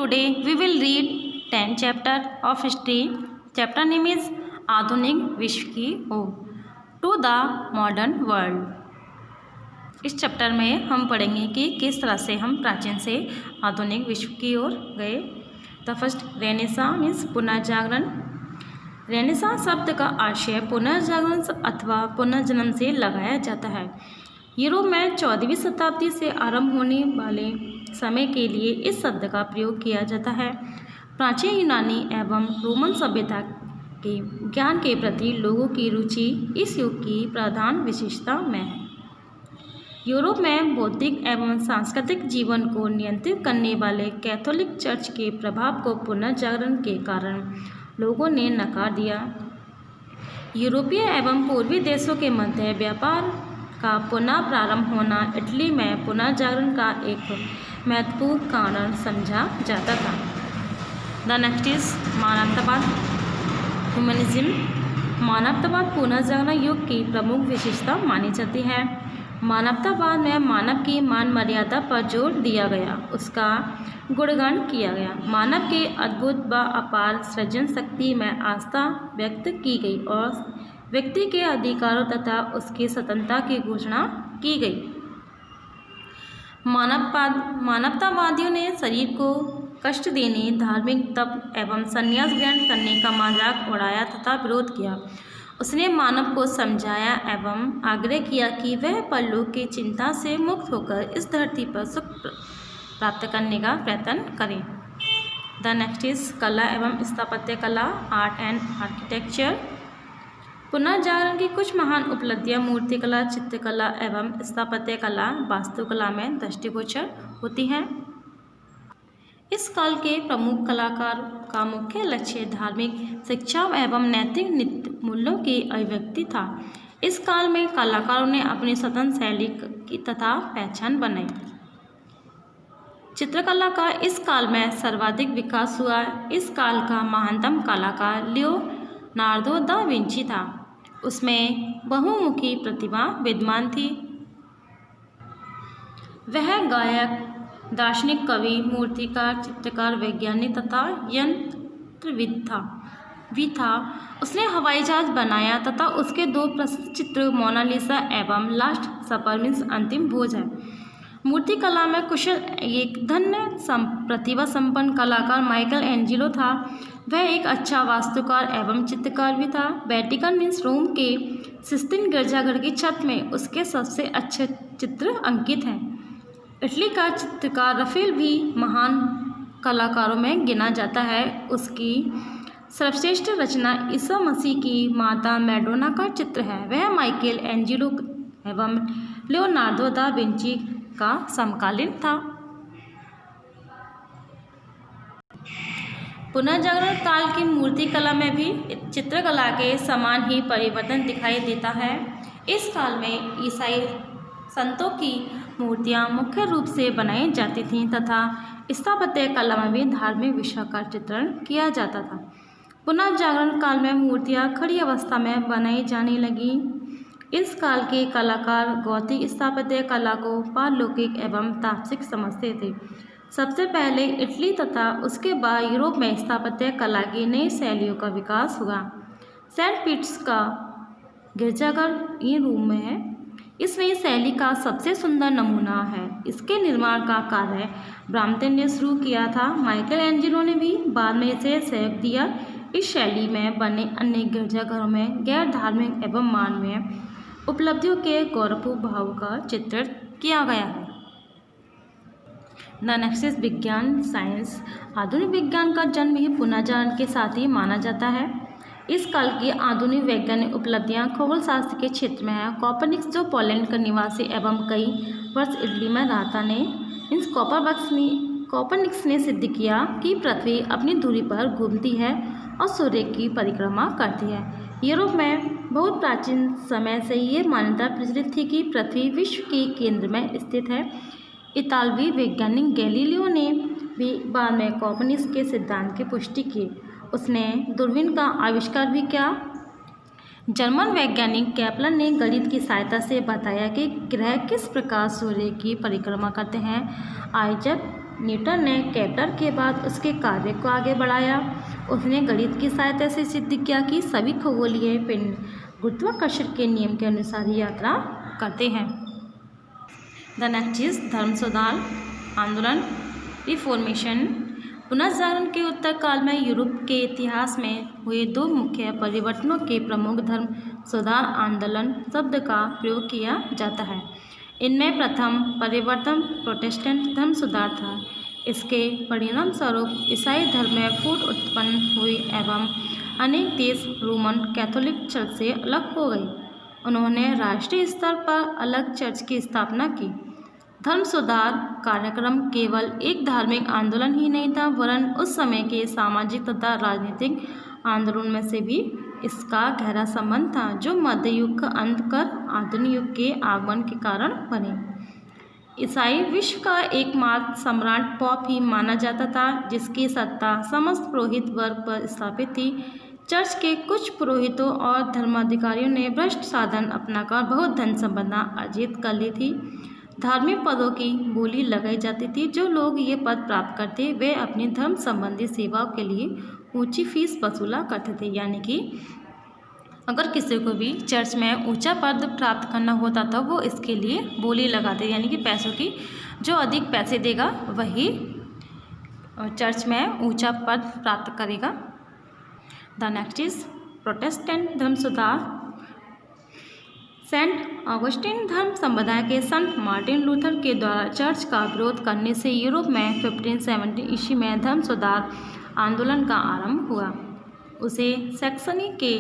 today we will read 10th chapter of history. Chapter name is आधुनिक विश्व की ओर to the modern world. इस chapter में हम पढ़ेंगे कि किस तरह से हम प्राचीन से आधुनिक विश्व की ओर गए। द फर्स्ट रेनेसां मीन्स पुनर्जागरण। रेनेसां शब्द का आशय पुनर्जागरण अथवा पुनर्जन्म से लगाया जाता है। यूरोप में 14वीं शताब्दी से आरंभ होने वाले समय के लिए इस शब्द का प्रयोग किया जाता है। प्राचीन यूनानी एवं रोमन सभ्यता के ज्ञान के प्रति लोगों की रुचि इस युग की प्रधान विशेषता में है। यूरोप में बौद्धिक एवं सांस्कृतिक जीवन को नियंत्रित करने वाले कैथोलिक चर्च के प्रभाव को पुनर्जागरण के कारण लोगों ने नकार दिया। यूरोपीय एवं पूर्वी देशों के मध्य व्यापार का पुनः प्रारंभ होना इटली में पुनर्जागरण का एक महत्वपूर्ण कारण समझा जाता था। द नेक्स्ट इज मानवतावाद ह्यूमनिज्म। मानवतावाद पुनर्जागरण युग की प्रमुख विशेषता मानी जाती है। मानवतावाद में मानव की मान मर्यादा पर जोर दिया गया, उसका गुणगान किया गया। मानव के अद्भुत व अपार सृजन शक्ति में आस्था व्यक्त की गई और व्यक्ति के अधिकारों तथा उसकी स्वतंत्रता की घोषणा की गई। मानवतावादियों ने शरीर को कष्ट देने, धार्मिक तप एवं संन्यास ग्रहण करने का मजाक उड़ाया तथा विरोध किया। उसने मानव को समझाया एवं आग्रह किया कि वह परलोक की चिंता से मुक्त होकर इस धरती पर सुख प्राप्त करने का प्रयत्न करें। द नेक्स्ट इज कला एवं स्थापत्य कला, आर्ट एंड आर्किटेक्चर। पुनर्जागरण की कुछ महान उपलब्धियां मूर्तिकला, चित्रकला एवं स्थापत्य कला, वास्तुकला में दृष्टिगोचर होती हैं। इस काल के प्रमुख कलाकार का मुख्य लक्ष्य धार्मिक शिक्षा एवं नैतिक मूल्यों की अभिव्यक्ति था। इस काल में कलाकारों ने अपनी स्वतंत्र शैली की तथा पहचान बनाई। चित्रकला का इस काल में सर्वाधिक विकास हुआ। इस काल का महानतम कलाकार लियोनार्दो दा विंची था। उसमें बहुमुखी प्रतिभा विद्यमान थी। वह गायक, दार्शनिक, कवि, मूर्तिकार, चित्रकार, वैज्ञानिक तथा यंत्रविद था। उसने हवाई जहाज बनाया तथा उसके दो प्रसिद्ध चित्र मोनालिसा एवं लास्ट सपर मीन्स अंतिम भोज है। मूर्तिकला में कुशल एक धन्य प्रतिभा संपन्न कलाकार माइकल एंजिलो था। वह एक अच्छा वास्तुकार एवं चित्रकार भी था। वेटिकन मीन्स रोम के सिस्तीन गिरजाघर की छत में उसके सबसे अच्छे चित्र अंकित हैं। इटली का चित्रकार रफेल भी महान कलाकारों में गिना जाता है। उसकी सर्वश्रेष्ठ रचना ईसा मसीह की माता मैडोना का चित्र है। वह माइकल एंजिलो एवं लियोनार्दो दा विंची का समकालीन था। पुनर्जागरण काल की मूर्तिकला में भी चित्रकला के समान ही परिवर्तन दिखाई देता है। इस काल में ईसाई संतों की मूर्तियां मुख्य रूप से बनाई जाती थीं तथा स्थापत्य कला में भी धार्मिक विषयों का चित्रण किया जाता था। पुनर्जागरण काल में मूर्तियां खड़ी अवस्था में बनाई जाने लगीं। इस काल के कलाकार गौतिक स्थापत्य कला को पारलौकिक एवं तात्विक समझते थे। सबसे पहले इटली तथा उसके बाद यूरोप में स्थापत्य कला की नई शैलियों का विकास हुआ। सेंट पीटर्स का गिरजाघर ये रोम में है। इस नई शैली का सबसे सुंदर नमूना है। इसके निर्माण का कार्य ब्राम्पटन ने शुरू किया था। माइकल एंजिलो ने भी बाद में इसे सहयोग दिया। इस शैली में बने अन्य गिरजाघरों में गैर धार्मिक एवं मानवीय उपलब्धियों के गौरवपूर्ण भाव का चित्रण किया गया है। द नेक्स्ट इज विज्ञान साइंस। आधुनिक विज्ञान का जन्म ही पुनर्जागरण के साथ ही माना जाता है। इस काल की आधुनिक वैज्ञानिक उपलब्धियां खगोल शास्त्र के क्षेत्र में है। कॉपरनिकस जो पोलैंड का निवासी एवं कई वर्ष इटली में रहता ने कॉपरनिकस ने सिद्ध किया कि पृथ्वी अपनी धुरी पर घूमती है और सूर्य की परिक्रमा करती है। यूरोप में बहुत प्राचीन समय से ये मान्यता प्रचलित थी कि पृथ्वी विश्व के केंद्र में स्थित है। इतालवी वैज्ञानिक गैलीलियो ने भी बाद में कॉपरनिकस के सिद्धांत की पुष्टि की। उसने दूरबीन का आविष्कार भी किया। जर्मन वैज्ञानिक केपलर ने गणित की सहायता से बताया कि ग्रह किस प्रकार सूर्य की परिक्रमा करते हैं। आइजैक न्यूटन ने केपलर के बाद उसके कार्य को आगे बढ़ाया। उसने गणित की सहायता से सिद्ध किया कि सभी खगोलीय पिंड गुरुत्वाकर्षण के नियम के अनुसार ही यात्रा करते हैं। द नेक्स्ट इज धर्म सुधार आंदोलन रिफॉर्मेशन। पुनर्जागरण के उत्तर काल में यूरोप के इतिहास में हुए दो मुख्य परिवर्तनों के प्रमुख धर्म सुधार आंदोलन शब्द का प्रयोग किया जाता है। इनमें प्रथम परिवर्तन प्रोटेस्टेंट धर्म सुधार था। इसके परिणाम स्वरूप ईसाई धर्म में फूट उत्पन्न हुई एवं अनेक देश रोमन कैथोलिक चर्च से अलग हो गए। उन्होंने राष्ट्रीय स्तर पर अलग चर्च की स्थापना की। धर्म सुधार कार्यक्रम केवल एक धार्मिक आंदोलन ही नहीं था, वरन उस समय के सामाजिक तथा राजनीतिक आंदोलन में से भी इसका गहरा संबंध था, जो मध्य युग का अंत कर आधुनिक युग के आगमन के कारण बने। ईसाई विश्व का एकमात्र सम्राट पॉप ही माना जाता था, जिसकी सत्ता समस्त पुरोहित वर्ग पर स्थापित थी। चर्च के कुछ पुरोहितों और धर्माधिकारियों ने भ्रष्ट साधन अपनाकर बहुत धन संपदा अर्जित कर ली थी। धार्मिक पदों की बोली लगाई जाती थी। जो लोग ये पद प्राप्त करते वे अपनी धर्म संबंधी सेवाओं के लिए ऊंची फीस वसूला करते थे। यानी कि अगर किसी को भी चर्च में ऊंचा पद प्राप्त करना होता तो वो इसके लिए बोली लगाते, यानी कि पैसों की। जो अधिक पैसे देगा वही चर्च में ऊंचा पद प्राप्त करेगा। द नेक्स्ट इज प्रोटेस्टेंट धर्म सुधार। सेंट ऑगस्टिन धर्म संप्रदाय के संत मार्टिन लूथर के द्वारा चर्च का विरोध करने से यूरोप में 1570 ईस्वी में धर्म सुधार आंदोलन का आरंभ हुआ। उसे सैक्सनी के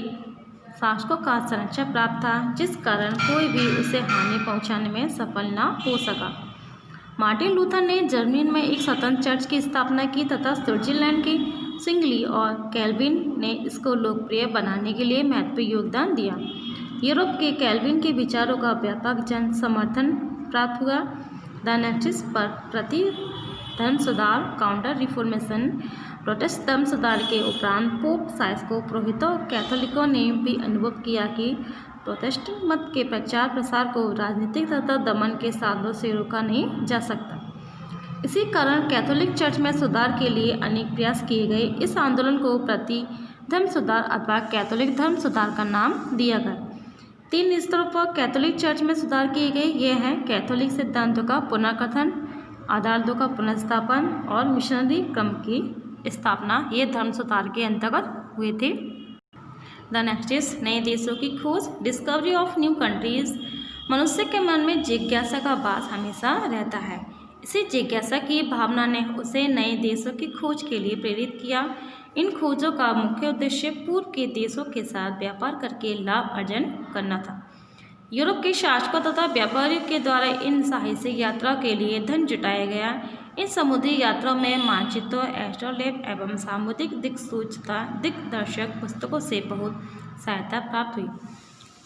शासकों का संरक्षण प्राप्त था, जिस कारण कोई भी उसे हानि पहुंचाने में सफल न हो सका। मार्टिन लूथर ने जर्मनी में एक स्वतंत्र चर्च की स्थापना की तथा स्विट्जरलैंड के सिंगली और कैल्विन ने इसको लोकप्रिय बनाने के लिए महत्वपूर्ण योगदान दिया। यूरोप के कैल्विन के विचारों का व्यापक जन समर्थन प्राप्त हुआ। द नेक्स्ट पर प्रति धर्म सुधार काउंटर रिफॉर्मेशन। प्रोटेस्टेंट धर्म सुधार के उपरांत पोप साइस को पुरोहितों और कैथोलिकों ने भी अनुभव किया कि प्रोटेस्टेंट मत के प्रचार प्रसार को राजनीतिक तथा दमन के साधनों से रोका नहीं जा सकता। इसी कारण कैथोलिक चर्च में सुधार के लिए अनेक प्रयास किए गए। इस आंदोलन को प्रति धर्म सुधार अथवा कैथोलिक धर्म सुधार का नाम दिया गया। 3 स्तरों पर कैथोलिक चर्च में सुधार किए गए। ये हैं कैथोलिक सिद्धांतों का पुनर्कथन, आधारों का पुनर्स्थापन और मिशनरी क्रम की स्थापना। ये धर्म सुधार के अंतर्गत हुए थे। द नेक्स्ट इज नए देशों की खोज, डिस्कवरी ऑफ न्यू कंट्रीज। मनुष्य के मन में जिज्ञासा का वास हमेशा रहता है। इसी जिज्ञासा की भावना ने उसे नए देशों की खोज के लिए प्रेरित किया। इन खोजों का मुख्य उद्देश्य पूर्व के देशों के साथ व्यापार करके लाभ अर्जन करना था। यूरोप के शासकों तथा व्यापारियों के द्वारा इन साहसिक यात्राओं के लिए धन जुटाया गया। इन समुद्री यात्राओं में मानचित्रों, एस्ट्रोलेब एवं सामुद्रिक दिग्दर्शक पुस्तकों से बहुत सहायता प्राप्त हुई।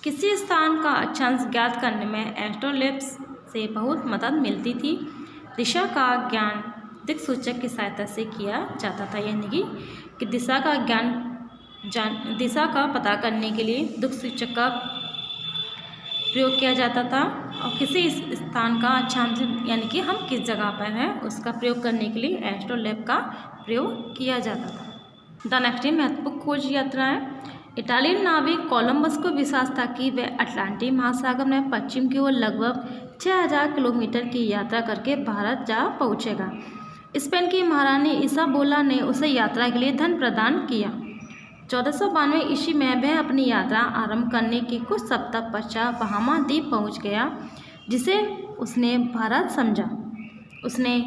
किसी स्थान का अक्षांश ज्ञात करने में एस्ट्रोलेब्स से बहुत मदद मिलती थी। दिशा का ज्ञान दिक्सूचक की सहायता से किया जाता था, यानी कि दिशा का दिशा का पता करने के लिए दिक्सूचक का प्रयोग किया जाता था। और किसी स्थान का अक्षांश यानी कि हम किस जगह पर हैं उसका प्रयोग करने के लिए एस्ट्रोलेब का प्रयोग किया जाता था। द नेक्स्ट महत्वपूर्ण खोज यात्राएं। इटालियन नाविक कोलंबस को विश्वास था कि वह अटलांटिक महासागर में पश्चिम की ओर लगभग 6000 किलोमीटर की यात्रा करके भारत जा पहुंचेगा। स्पेन की महारानी इसाबेला ने उसे यात्रा के लिए धन प्रदान किया। 1492 ईस्वी में वह अपनी यात्रा आरंभ करने के कुछ सप्ताह पश्चात बहामा द्वीप पहुंच गया, जिसे उसने भारत समझा। उसने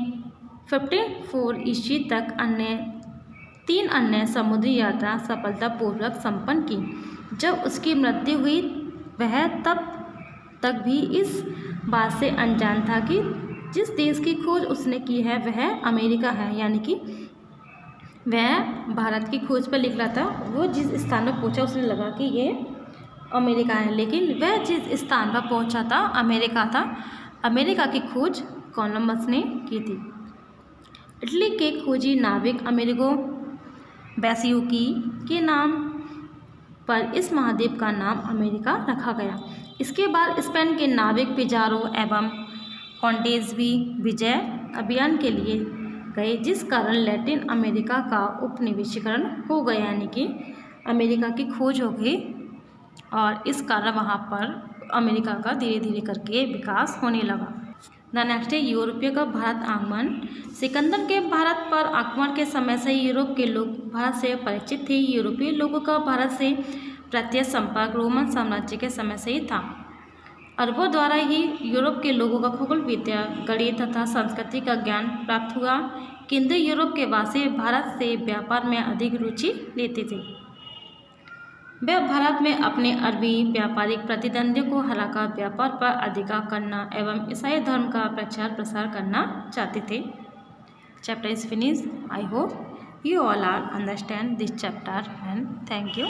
1504 ईस्वी तक 3 अन्य समुद्री यात्रा सफलतापूर्वक संपन्न की। जब उसकी मृत्यु हुई वह तब तक भी इस बात से अनजान था कि जिस देश की खोज उसने की है वह अमेरिका है, यानी कि वह भारत की खोज पर लिख रहा था। वो जिस स्थान पर पहुंचा उसे लगा कि ये अमेरिका है, लेकिन वह जिस स्थान पर पहुंचा था अमेरिका था। अमेरिका की खोज कोलंबस ने की थी। इटली के खोजी नाविक अमेरिगो वेस्पुक्सी के नाम पर इस महाद्वीप का नाम अमेरिका रखा गया। इसके बाद स्पेन के नाविक पिजारो एवं कॉन्टेज भी विजय अभियान के लिए गए, जिस कारण लैटिन अमेरिका का उपनिवेशीकरण हो गया, यानी कि अमेरिका की खोज हो गई और इस कारण वहाँ पर अमेरिका का धीरे धीरे करके विकास होने लगा। द नेक्स्ट है यूरोपियों का भारत आगमन। सिकंदर के भारत पर आक्रमण के समय से यूरोप के लोग भारत से परिचित थे। यूरोपीय लोगों का भारत से प्रत्यक्ष संपर्क रोमन साम्राज्य के समय से ही था। अरबों द्वारा ही यूरोप के लोगों का खगोल विद्या, गणित तथा संस्कृति का ज्ञान प्राप्त हुआ, किंतु यूरोप के वासी भारत से व्यापार में अधिक रुचि लेते थे। वे भारत में अपने अरबी व्यापारिक प्रतिद्वंदियों को हराकर व्यापार पर अधिकार करना एवं ईसाई धर्म का प्रचार प्रसार करना चाहते थे। Chapter is finish. I hope you all are understand this chapter and thank you.